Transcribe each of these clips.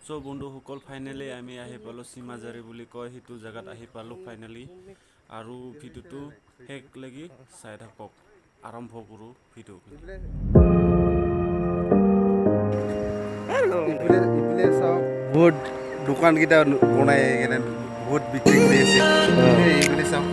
so বন্ধুসকল finally আমি আহি পালোঁ সীমা জাৰি বুলি কয় সেইটো জেগাত আহি পালোঁ ফাইনেলি আৰু ভিডিঅ'টো শেষ লাগি চাই থাকক আৰম্ভ কৰোঁ ভিডিঅ'খিনি ইপিনে চাওক বহুত দোকানকেইটা বনাই কেনে বহুত বিক্ৰী কৰি আছে এইপিনে চাওক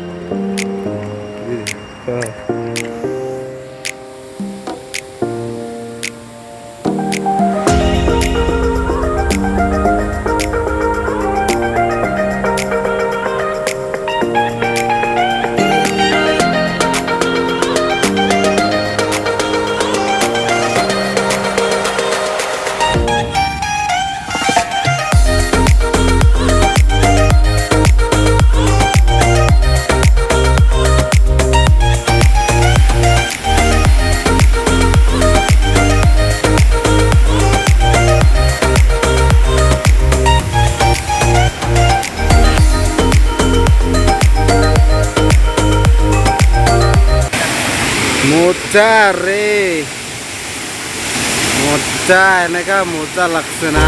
মোজা রে মোজা এনেকা মোজা লাগছে না